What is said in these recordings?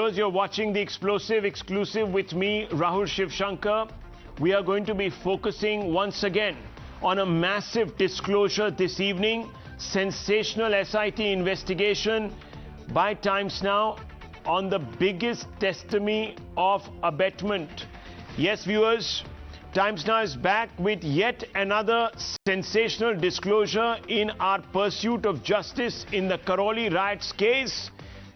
Viewers, you're watching The Explosive Exclusive with me, Rahul Shivshankar. We are going to be focusing once again on a massive disclosure this evening. Sensational SIT investigation by Times Now on the biggest testimony of abetment. Yes, viewers, Times Now is back with yet another sensational disclosure in our pursuit of justice in the Karauli Riots case.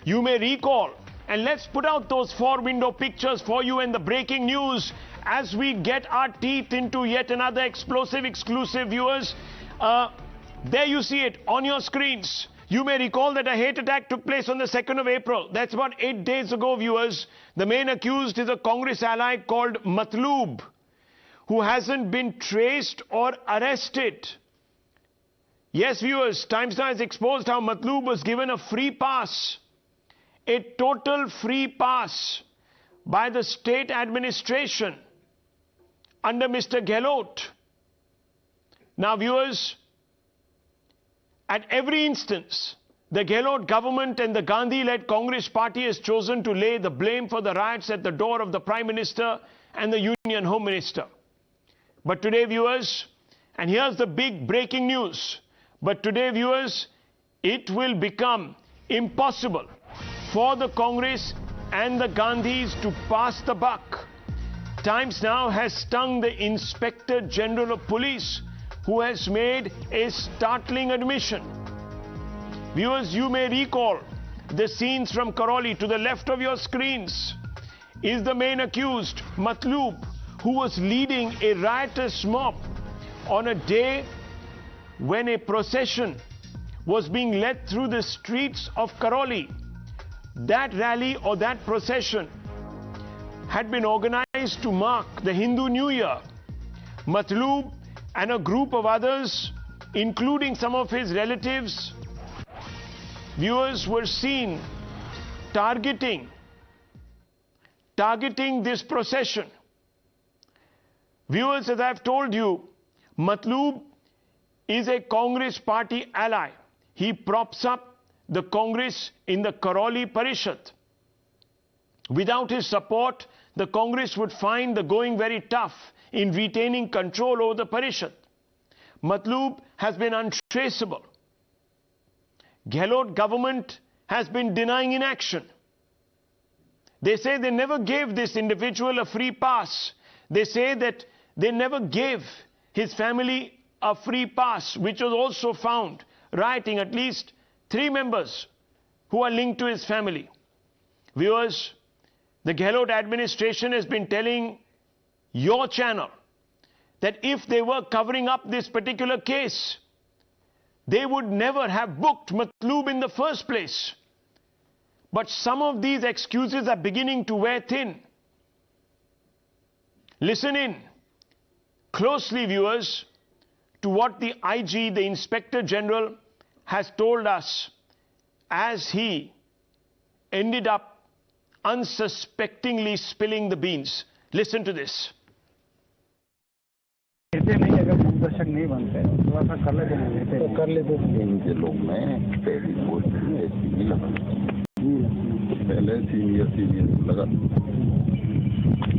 You may recall, and let's put out those four-window pictures for you and the breaking news as we get our teeth into yet another explosive exclusive, viewers. There you see it on your screens. You may recall that a hate attack took place on the 2nd of April. That's about 8 days ago, viewers. The main accused is a Congress ally called Matloob, who hasn't been traced or arrested. Yes, viewers, Times Now has exposed how Matloob was given a free pass, a total free pass by the state administration under Mr. Gehlot. Now, viewers, at every instance, the Gehlot government and the Gandhi-led Congress party has chosen to lay the blame for the riots at the door of the Prime Minister and the Union Home Minister. But today, viewers, and here's the big breaking news, but today, viewers, it will become impossible for the Congress and the Gandhis to pass the buck. Times Now has stung the Inspector General of Police, who has made a startling admission. Viewers, you may recall the scenes from Karauli. To the left of your screens is the main accused, Matloob, who was leading a riotous mob on a day when a procession was being led through the streets of Karauli. That rally or that procession had been organized to mark the Hindu New Year. Matloob and a group of others, including some of his relatives, viewers, were seen targeting this procession. Viewers, as I've told you, Matloob is a Congress party ally. He props up the Congress in the Karauli Parishad. Without his support, the Congress would find the going very tough in retaining control over the Parishad. Matloob has been untraceable. Gehlot government has been denying inaction. They say they never gave this individual a free pass. They say that they never gave his family a free pass, which was also found rioting at least 3 members who are linked to his family. Viewers, the Gehlot administration has been telling your channel that if they were covering up this particular case, they would never have booked Matloob in the first place. But some of these excuses are beginning to wear thin. Listen in closely, viewers, to what the IG, the Inspector General, has told us as he ended up unsuspectingly spilling the beans. Listen to this. ऐसे नहीं, अगर मार्गदर्शक नहीं बनते थोड़ा सा कर लेते हैं तो कर लेते हैं। इनके लोग में पहली पोस्ट में ऐसी नहीं लगा, पहले सीनियर लगा।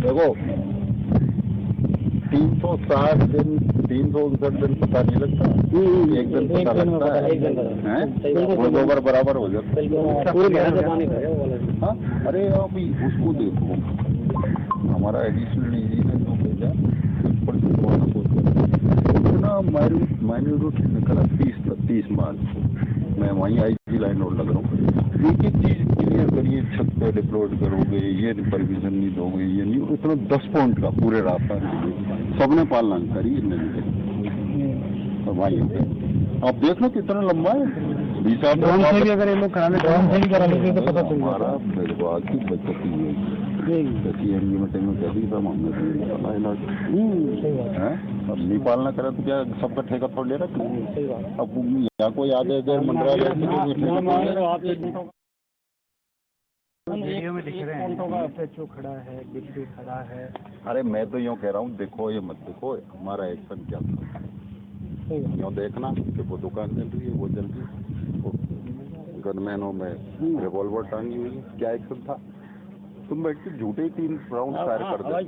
देखो 360 दिन 359 दिन पता नहीं लगता, एक दिन पता लगता है, वो बराबर हो जाता है। हाँ, अरे अभी उसको देखो, हमारा एडिशनल डीजी ने जो भेजा उतना माइन्यूट निकला 30 मार्च को। मैं वहीं IG लाइन और लग रहा हूँ, एक चीज क्लियर करिए, छत पे डिप्लॉयड करोगे, ये परमिशन नहीं दोगे, ये नहीं, इतना 10 पॉइंट का पूरे रास्ता सबने पालना करी भाई। आप देख लो कितना लंबा है, 20 साल अगर ये लोग कराने तो पता चल हमारा की बचत अब नहीं पालना करे तो क्या सबका ठेका थोड़ ले रहा है। अब यहाँ कोई आगे मंडरा वीडियो में दिख रहे हैं, खड़ा है, डिप्टी खड़ा है। अरे मैं तो यूँ कह रहा हूँ, देखो ये मत देखो हमारा एक्शन क्या था, यूँ देखना कि वो दुकान चल रही है, वो जल रही है, गनमैनों में रिवॉल्वर टांगी हुई है, क्या एक्शन था। तुम बैठ के झूठे 3 राउंड फायर कर देते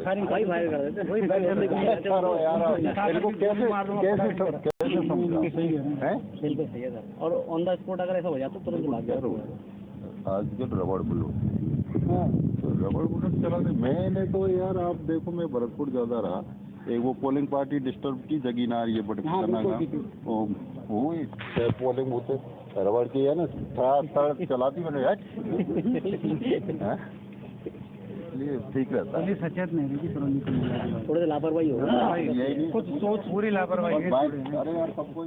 इनको कैसे समझा और ऑन द स्पॉट अगर ऐसा हो जाता तो तुरंत भाग जाओ। आजकल रबड़ बुलेट तो रबड़ बुलेट चलाते मैंने तो यार आप देखो मैं भरतपुर ज्यादा रहा एक वो पोलिंग पार्टी डिस्टर्ब की जगी ना रही है बट वो पोलिंग होते रबड़ की है ना थोड़ा चलाती मैंने यार इसलिए ठीक रहता है सचेत नहीं थोड़ी लापरवाही हो कुछ सोच पूरी लापरवाही अरे यार सबको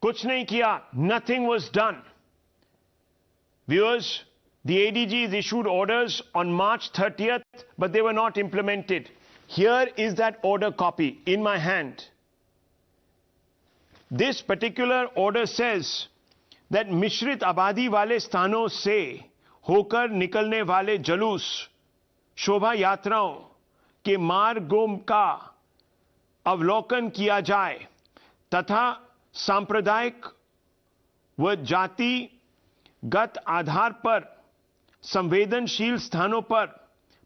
कुछ नहीं किया, nothing was done. Viewers, the ADGs issued orders on March 30th, but they were not implemented. Here is that order copy in my hand. This particular order says that मिश्रित आबादी वाले स्थानों से होकर निकलने वाले जुलूस, शोभा यात्राओं के मार्गों का अवलोकन किया जाए तथा सांप्रदायिक व जातिगत आधार पर संवेदनशील स्थानों पर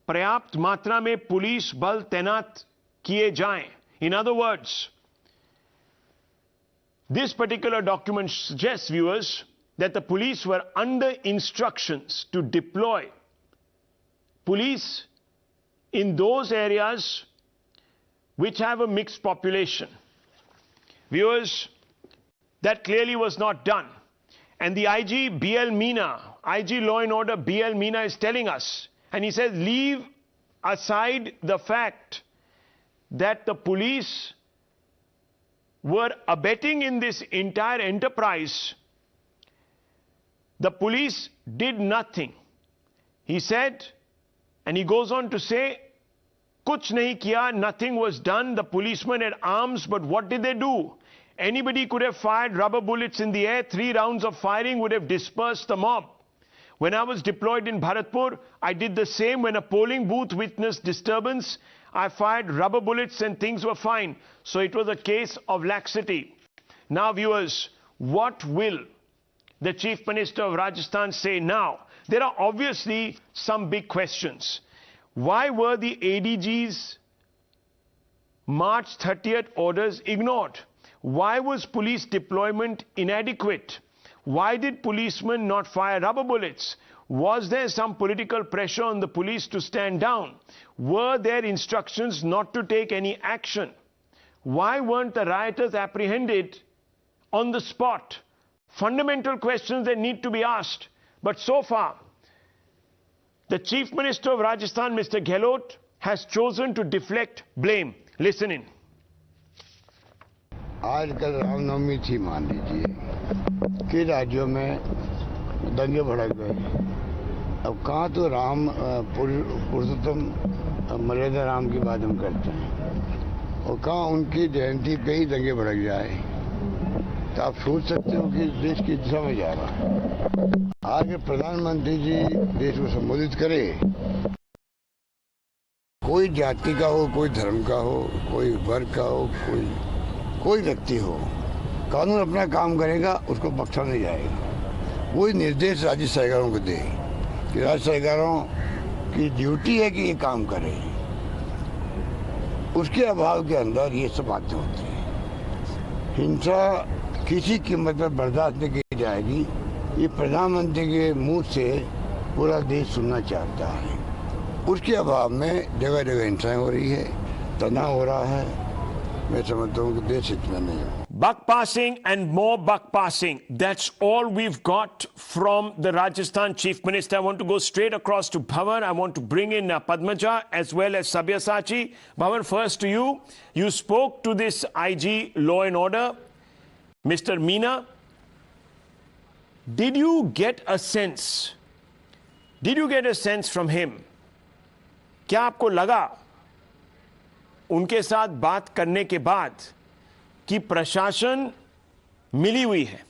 पर्याप्त मात्रा में पुलिस बल तैनात किए जाएं. In other words, this particular document suggests, viewers, that the police were under instructions to deploy police in those areas which have a mixed population. Viewers, that clearly was not done. And the IG BL Meena, IG Law and Order BL Meena is telling us, and he says, leave aside the fact that the police were abetting in this entire enterprise. The police did nothing. He said, and he goes on to say, kuch nahi kiya, nothing was done. The policemen had arms, but what did they do? Anybody could have fired rubber bullets in the air. 3 rounds of firing would have dispersed the mob. When I was deployed in Bharatpur, I did the same. When a polling booth witnessed disturbance, I fired rubber bullets and things were fine. So it was a case of laxity. Now, viewers, what will the Chief Minister of Rajasthan say now? There are obviously some big questions. Why were the ADG's March 30th orders ignored? Why was police deployment inadequate? Why did policemen not fire rubber bullets? Was there some political pressure on the police to stand down? Were there instructions not to take any action? Why weren't the rioters apprehended on the spot? Fundamental questions that need to be asked. But so far, the Chief Minister of Rajasthan, Mr. Gehlot, has chosen to deflect blame. Listen in. आज कल रामनवमी थी, मान लीजिए कि राज्यों में दंगे भड़क गए। अब कहाँ तो राम पुरुषोत्तम मर्यादा राम की बात हम करते हैं और कहाँ उनकी जयंती पे ही दंगे भड़क जाए। तो आप सोच सकते हो कि देश की दिशा में जा रहा है। आगे प्रधानमंत्री जी देश को संबोधित करे, कोई जाति का हो, कोई धर्म का हो, कोई वर्ग का हो, कोई व्यक्ति हो, कानून अपना काम करेगा, उसको बख्शा नहीं जाएगा। वही निर्देश राज्य सरकारों को दे कि राज्य सरकारों की ड्यूटी है कि ये काम करें। उसके अभाव के अंदर ये सब बातें होती हैं। हिंसा किसी कीमत पर बर्दाश्त नहीं की जाएगी। ये प्रधानमंत्री के मुंह से पूरा देश सुनना चाहता है। उसके अभाव में जगह जगह हिंसाएं हो रही है, तनाव हो रहा है। मैं समझता हूँ कि देश इतना नहीं है। Buck passing and more buck passing. That's all we've got from the Rajasthan Chief Minister. I want to go straight across to Bhavan. I want to bring in Padmaja as well as Sabyasachi. Bhavan, first to you. You spoke to this IG Law and Order, Mr. Meena. Did you get a sense from him? क्या आपको लगा उनके साथ बात करने के बाद कि प्रशासन मिली हुई है?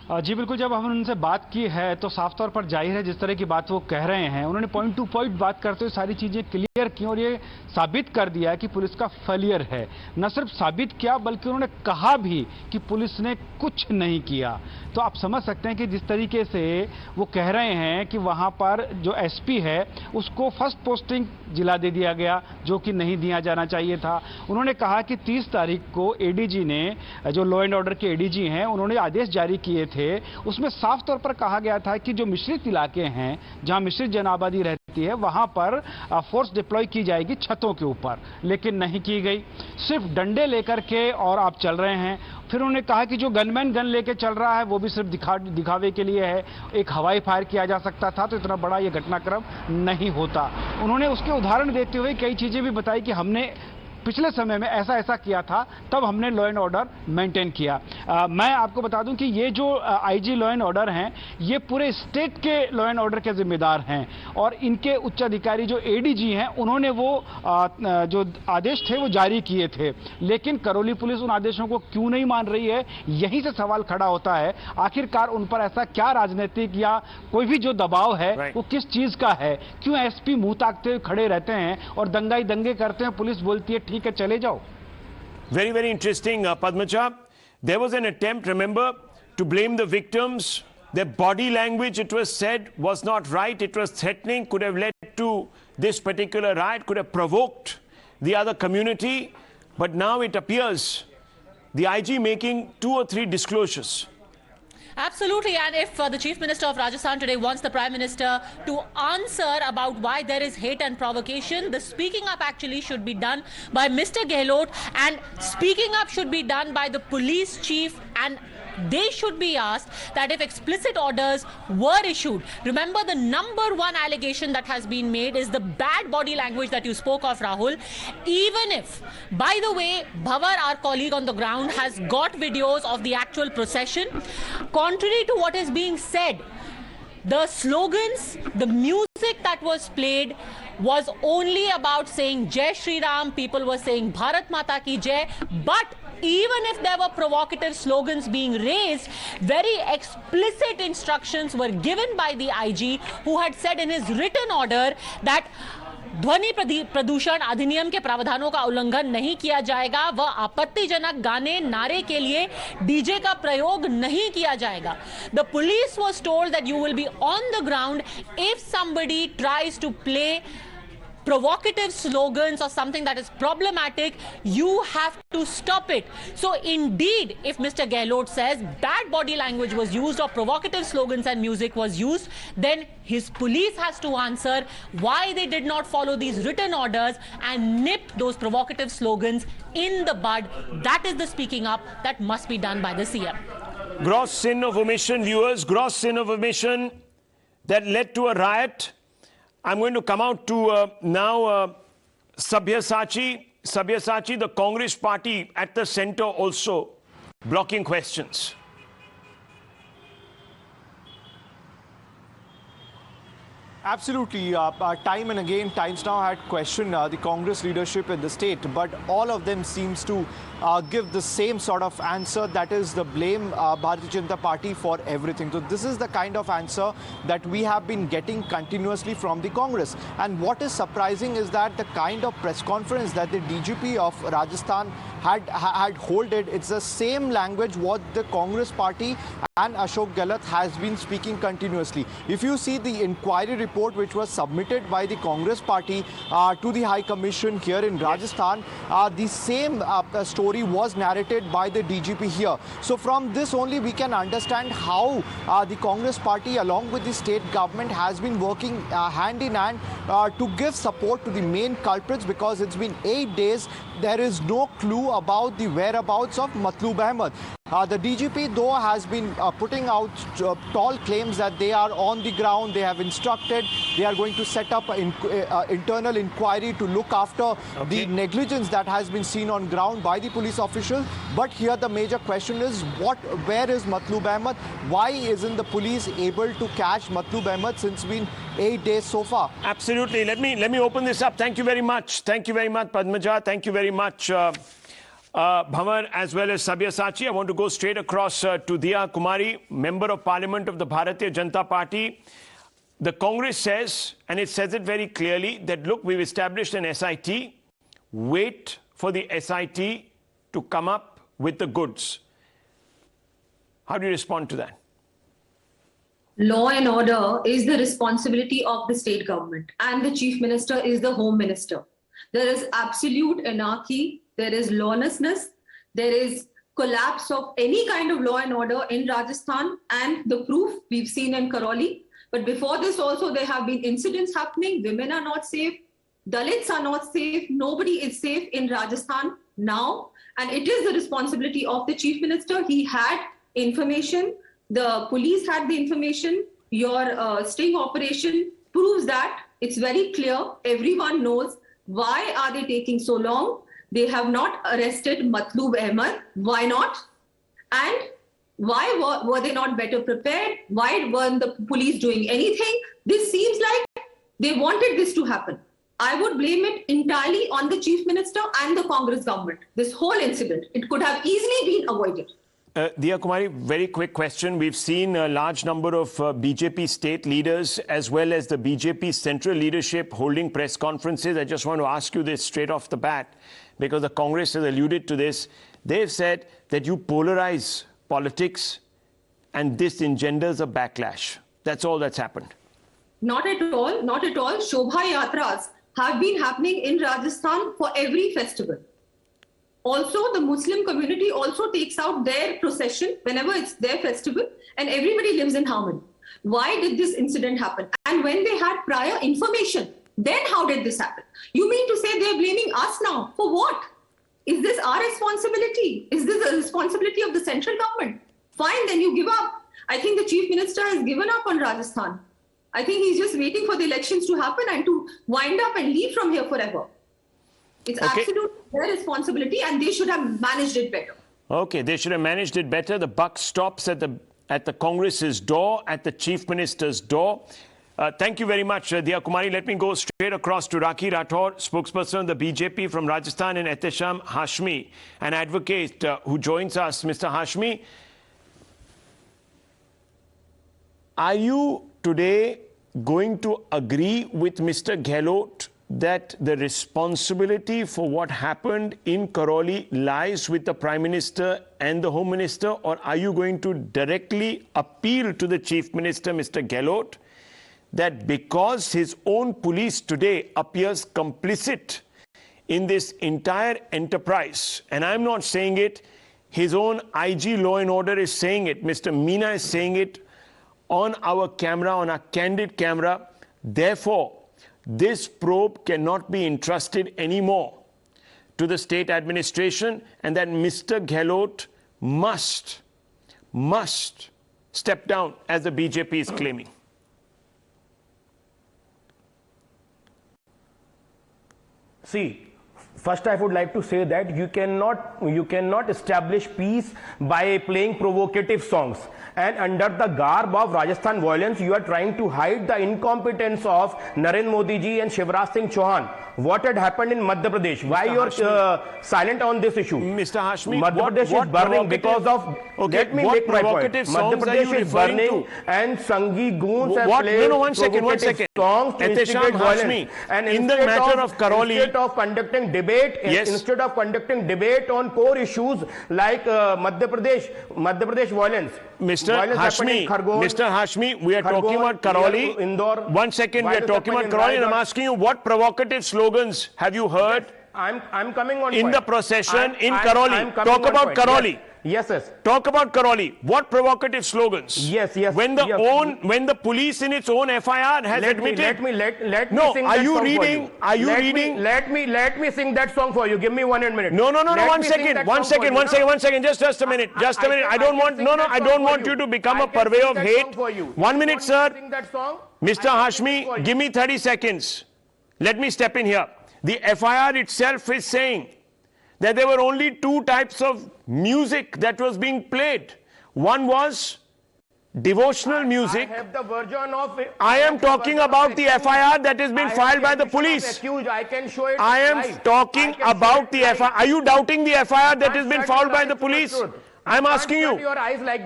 जी बिल्कुल, जब हमने उनसे बात की है तो साफ तौर पर जाहिर है जिस तरह की बात वो कह रहे हैं, उन्होंने पॉइंट टू पॉइंट बात करते हुए सारी चीजें क्लियर की और ये साबित कर दिया है कि पुलिस का फेलियर है। न सिर्फ साबित किया बल्कि उन्होंने कहा भी कि पुलिस ने कुछ नहीं किया। तो आप समझ सकते हैं कि जिस तरीके से वो कह रहे हैं कि वहां पर जो एसपी है उसको फर्स्ट पोस्टिंग जिला दे दिया गया, जो कि नहीं दिया जाना चाहिए था। उन्होंने कहा कि 30 तारीख को एडीजी ने, जो लॉ एंड ऑर्डर के एडीजी हैं, उन्होंने आदेश जारी किए थे। उसमें साफ तौर पर कहा गया था कि जो मिश्रित इलाके हैं, जहां मिश्रित जनाबादी रहती है, वहां पर फोर्स डिप्लॉय की जाएगी छतों के ऊपर, लेकिन नहीं की गई। सिर्फ डंडे लेकर के और आप चल रहे हैं। फिर उन्होंने कहा कि जो गनमैन गन लेके चल रहा है वो भी सिर्फ दिखावे के लिए है। एक हवाई फायर किया जा सकता था तो इतना बड़ा ये घटनाक्रम नहीं होता। उन्होंने उसके उदाहरण देते हुए कई चीजें भी बताई कि हमने पिछले समय में ऐसा ऐसा किया था, तब हमने लॉ एंड ऑर्डर मेंटेन किया। मैं आपको बता दूं कि ये जो आईजी लॉ एंड ऑर्डर हैं, ये पूरे स्टेट के लॉ एंड ऑर्डर के जिम्मेदार हैं और इनके उच्च अधिकारी जो एडीजी हैं, उन्होंने वो जो आदेश थे वो जारी किए थे। लेकिन करौली पुलिस उन आदेशों को क्यों नहीं मान रही है, यहीं से सवाल खड़ा होता है। आखिरकार उन पर ऐसा क्या राजनीतिक या कोई भी जो दबाव है वो किस चीज का है? क्यों एसपी मुंह ताकते हुए खड़े रहते हैं और दंगाई दंगे करते हैं, पुलिस बोलती है ठीक है चले जाओ। Very, very interesting, Padmaja. There was an attempt, remember, to blame the victims. Their body language, it was said, was not right. It was threatening, could have led to this particular riot, could have provoked the other community. But now it appears the IG making 2 or 3 disclosures. Absolutely, and if the Chief Minister of Rajasthan today wants the Prime Minister to answer about why there is hate and provocation, the speaking up actually should be done by Mr. Gehlot, and speaking up should be done by the police chief, and they should be asked that if explicit orders were issued. Remember, the number one allegation that has been made is the bad body language that you spoke of, Rahul. Even if, by the way, Bhavar, our colleague on the ground, has got videos of the actual procession, contrary to what is being said, the slogans, the music that was played was only about saying Jai Shri Ram. People were saying Bharat Mata Ki Jai. But even if there were provocative slogans being raised, very explicit instructions were given by the IG, who had said in his written order that ध्वनि प्रदूषण अधिनियम के प्रावधानों का उल्लंघन नहीं किया जाएगा, वह आपत्तिजनक गाने नारे के लिए डीजे का प्रयोग नहीं किया जाएगा. The police was told that you will be on the ground if somebody tries to play provocative slogans or something that is problematic, you have to stop it. So indeed, if Mr. Gehlot says bad body language was used or provocative slogans and music was used, then his police has to answer why they did not follow these written orders and nip those provocative slogans in the bud. That is the speaking up that must be done by the CM. Gross sin of omission, viewers, gross sin of omission that led to a riot. I'm going to come out to now Sabyasachi. Sabyasachi, the Congress party at the center also blocking questions. Absolutely. Time and again, Times Now had questioned the Congress leadership in the state, but all of them seems to give the same sort of answer, that is the blame Bharatiya Janata Party for everything. So this is the kind of answer that we have been getting continuously from the Congress. And what is surprising is that the kind of press conference that the DGP of Rajasthan had holded, it's the same language what the Congress party and Ashok Gehlot has been speaking continuously. If you see the inquiry report which was submitted by the Congress party to the High Commission here in Rajasthan, the same story was narrated by the DGP here. So from this only we can understand how the Congress party along with the state government has been working hand in hand to give support to the main culprits, because it's been 8 days. There is no clue about the whereabouts of Matloob Ahmed. The DGP though has been putting out tall claims that they are on the ground, they have instructed, they are going to set up an internal inquiry to look after the negligence that has been seen on ground by the police officials. But here the major question is, where is Matloob Ahmed? Why isn't the police able to catch Matloob Ahmed since it's been 8 days so far? Absolutely. Let me open this up. Thank you very much. Thank you very much, Padmaja. Thank you very much. Bhavar as well as Sabyasachi. I want to go straight across to Diya Kumari, Member of Parliament of the Bharatiya Janata Party. The Congress says, and it says it very clearly, that look, we've established an SIT. Wait for the SIT to come up with the goods. How do you respond to that? Law and order is the responsibility of the state government, and the chief minister is the home minister. There is absolute anarchy, there is lawlessness, there is collapse of any kind of law and order in Rajasthan, and the proof we've seen in Karauli. But before this also, there have been incidents happening. Women are not safe, Dalits are not safe, nobody is safe in Rajasthan now. And it is the responsibility of the chief minister. He had information, the police had the information. Your sting operation proves that. It's very clear. Everyone knows. Why are they taking so long? They have not arrested Matloob Ahmed. Why not? And why were they not better prepared? Why weren't the police doing anything? This seems like they wanted this to happen. I would blame it entirely on the chief minister and the Congress government. This whole incident, it could have easily been avoided. Diya Kumari, very quick question. We've seen a large number of BJP state leaders as well as the BJP central leadership holding press conferences. I just want to ask you this straight off the bat, because the Congress has alluded to this. They've said that you polarize politics and this engenders a backlash. That's all that's happened. Not at all, not at all. Shobha Yatras have been happening in Rajasthan for every festival. Also, the Muslim community also takes out their procession whenever it's their festival, and everybody lives in harmony. Why did this incident happen? And when they had prior information, then how did this happen? You mean to say they're blaming us now? For what? Is this our responsibility? Is this the responsibility of the central government? Fine, then you give up. I think the chief minister has given up on Rajasthan. I think he's just waiting for the elections to happen and to wind up and leave from here forever. It's absolutely their responsibility, and they should have managed it better. Okay, they should have managed it better. The buck stops at the Congress's door, at the chief minister's door. Thank you very much, Diya Kumari. Let me go straight across to Rakhi Rathore, spokesperson of the BJP from Rajasthan, and Ehtesham Hashmi, an advocate who joins us. Mr. Hashmi, are you today going to agree with Mr. Gehlot that the responsibility for what happened in Karauli lies with the Prime Minister and the Home Minister, or are you going to directly appeal to the Chief Minister, Mr. Gehlot, that because his own police today appears complicit in this entire enterprise, and I'm not saying it, his own IG Law and Order is saying it, Mr. Meena is saying it on our camera, on our candid camera, therefore, this probe cannot be entrusted anymore to the state administration, and that Mr. Gehlot must step down, as the BJP is claiming? See, first I would like to say that you cannot establish peace by playing provocative songs. And under the garb of Rajasthan violence, you are trying to hide the incompetence of Narendra Modi ji and Shivraj Singh Chauhan. What had happened in Madhya Pradesh? Why you are silent on this issue? Mr. Hashmi, Madhya Pradesh is burning because of... Okay, let me make my point. Madhya Pradesh is burning and Sanghi goons have played one second. songs to instigate violence. And in the matter of Karauli... Instead of conducting debate, instead of conducting debate on core issues like Madhya Pradesh violence... Mr. Hashmi, we are talking about Karauli. Indore. 1 second, we are talking about Karauli, and I'm asking you, what provocative slogans have you heard? Yes, I'm coming on in point. The procession in Karauli. Talk about Karauli. Yes. Talk about Karauli. What provocative slogans? Yes. When the police in its own FIR has admitted. Let me sing are that you song reading? for you. Are you reading? Let me sing that song for you. Give me 1 minute. No. 1 second. 1 second. Just a minute. I don't want you to become a purveyor of hate. 1 minute, sir. Mr. Hashmi, give me 30 seconds. Let me step in here. The FIR itself is saying that there were only 2 types of music that was being played. One was devotional music. I have the version of it. I am talking about the FIR that has been filed by the police. I can show it. I am talking about the FIR. Are you doubting the FIR that has been filed by the police? I'm asking you.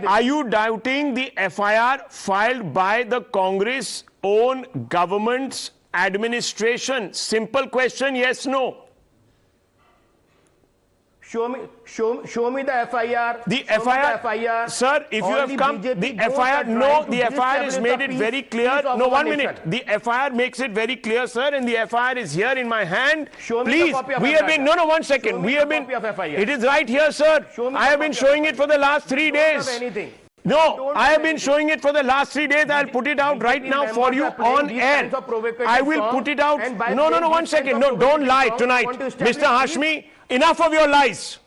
Are you doubting the FIR filed by the Congress own government's administration? Simple question, yes, no. Show me the FIR. The FIR, sir, if you have come, the FIR, no, the FIR has made it very clear. No, 1 minute. The FIR makes it very clear, sir, and the FIR is here in my hand. Please, we have been, no, 1 second. We have been, it is right here, sir. I have been showing it for the last 3 days. No, I have been showing it for the last 3 days. I'll put it out right now for you on air. I will put it out. No, 1 second. No, don't lie tonight. Mr. Hashmi, enough of your lies.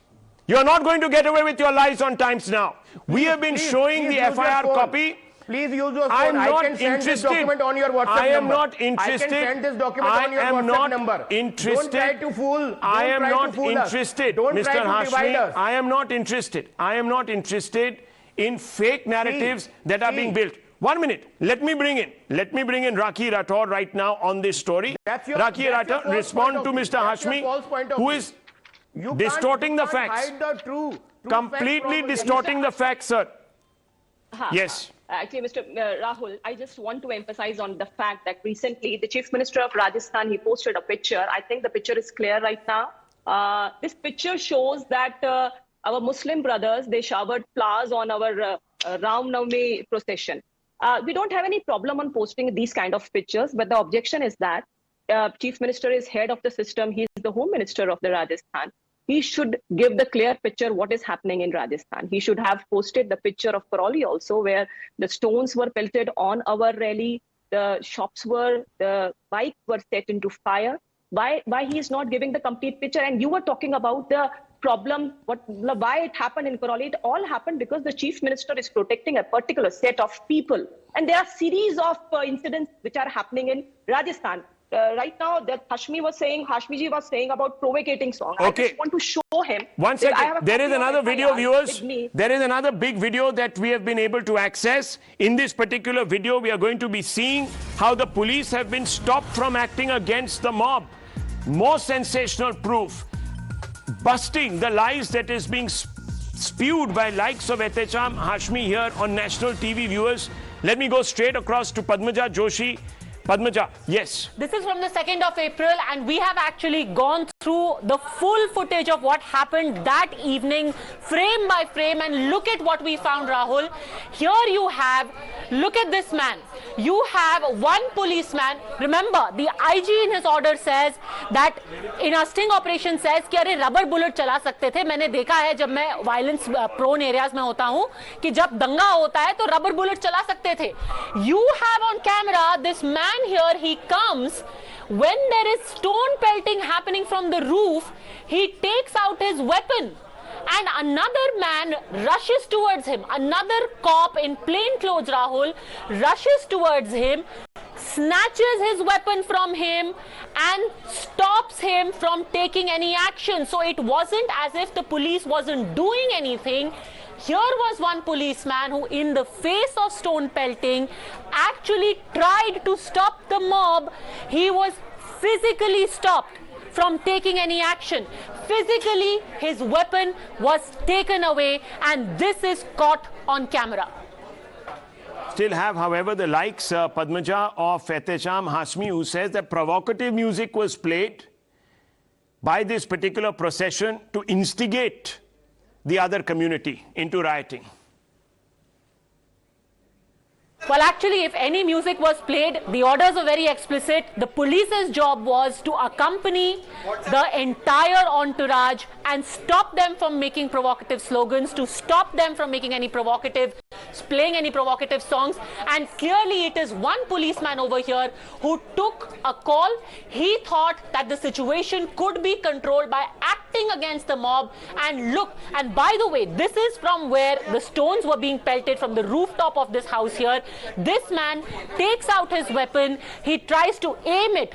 You are not going to get away with your lies on Times Now. We have been showing the FIR copy. Please use your phone. I am not can send interested. This document on your WhatsApp I am number. not interested. I can send this document on your WhatsApp number. Interested. Don't try to fool. I am not interested, Mr. Hashmi. I am not interested. I am not interested in fake narratives that are being built. 1 minute. Let me bring in Rakhi Rathod right now on this story. Rakhi Rathod, respond to Mr. Hashmi, who is distorting the facts. Completely distorting the facts, sir. Yes. Actually, Mr. Rahul, I just want to emphasize on the fact that recently the Chief Minister of Rajasthan, he posted a picture. I think the picture is clear right now. This picture shows that our Muslim brothers, they showered flowers on our Ram Navami procession. We don't have any problem on posting these kind of pictures, but the objection is that Chief Minister is head of the system. He is the Home Minister of the Rajasthan. He should give the clear picture what is happening in Rajasthan. He should have posted the picture of Karauli also, where the stones were pelted on our rally, the shops were, the bikes were set into fire. Why he is not giving the complete picture? And you were talking about the problem, why it happened in Karauli. It all happened because the Chief Minister is protecting a particular set of people. And there are series of incidents which are happening in Rajasthan. Right now, that Hashmiji was saying about provocating song. Okay. I just want to show him. 1 second. There is another video, viewers. There is another big video that we have been able to access. In this particular video, we are going to be seeing how the police have been stopped from acting against the mob. More sensational proof. Busting the lies that is being spewed by likes of Ehtecham Hashmi here on national TV, viewers. Let me go straight across to Padmaja Joshi. Padmaja, yes. This is from the 2nd of April, and we have actually gone through the full footage of what happened that evening, frame by frame, and look at what we found, Rahul. Here you have, look at this man. You have one policeman. Remember, the IG in his order says that in a sting operation says कि अरे rubber bullet चला सकते थे. मैंने देखा है जब मैं violence prone areas में होता हूँ कि जब दंगा होता है तो rubber bullet चला सकते थे. You have on camera this man here. He comes when there is stone pelting happening from the roof. He takes out his weapon. And another man rushes towards him. Another cop in plain clothes, Rahul, rushes towards him, snatches his weapon from him and stops him from taking any action. So it wasn't as if the police wasn't doing anything. Here was one policeman who, in the face of stone pelting, actually tried to stop the mob. He was physically stopped from taking any action. Physically, his weapon was taken away, and this is caught on camera. Still have, however, the likes, Padmaja, of Ehtecham Hashmi, who says that provocative music was played by this particular procession to instigate the other community into rioting. Well, actually, if any music was played, the orders are very explicit. The police's job was to accompany the entire entourage and stop them from making provocative slogans, to stop them from making any playing any provocative songs. And clearly it is one policeman over here who took a call. He thought that the situation could be controlled by acting against the mob. And look, and by the way, this is from where the stones were being pelted, from the rooftop of this house here. This man takes out his weapon. He tries to aim it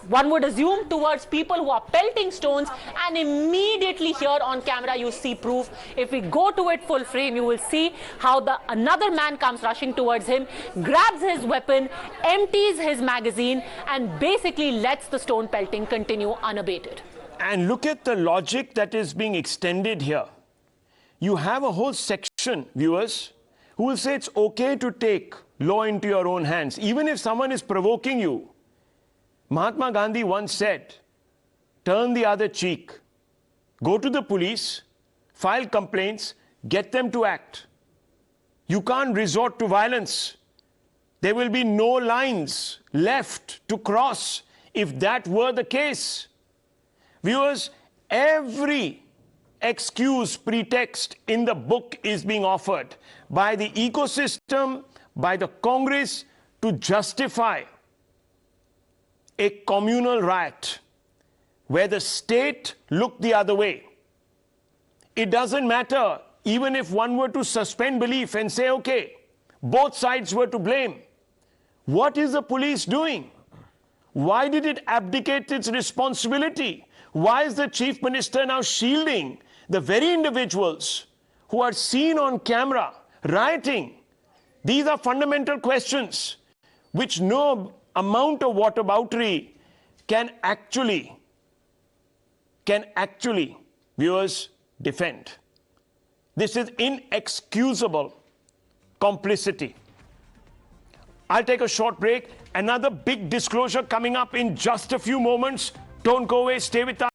one would assume, towards people who are pelting stones, and immediately here on camera you see proof. If we go to it full frame, you will see how another man comes rushing towards him, grabs his weapon, empties his magazine, and basically lets the stone pelting continue unabated. And look at the logic that is being extended here. You have a whole section, viewers, who will say it's okay to take law into your own hands, even if someone is provoking you. Mahatma Gandhi once said, turn the other cheek. Go to the police, file complaints, get them to act. You can't resort to violence. There will be no lines left to cross if that were the case. Viewers, every excuse, pretext in the book is being offered by the ecosystem, by the Congress, to justify a communal riot where the state looked the other way. It doesn't matter, even if one were to suspend belief and say, okay, both sides were to blame. What is the police doing? Why did it abdicate its responsibility? Why is the Chief Minister now shielding the very individuals who are seen on camera rioting? These are fundamental questions which no amount of whataboutery can actually, viewers, defend. This is inexcusable complicity. I'll take a short break. Another big disclosure coming up in just a few moments. Don't go away, stay with us.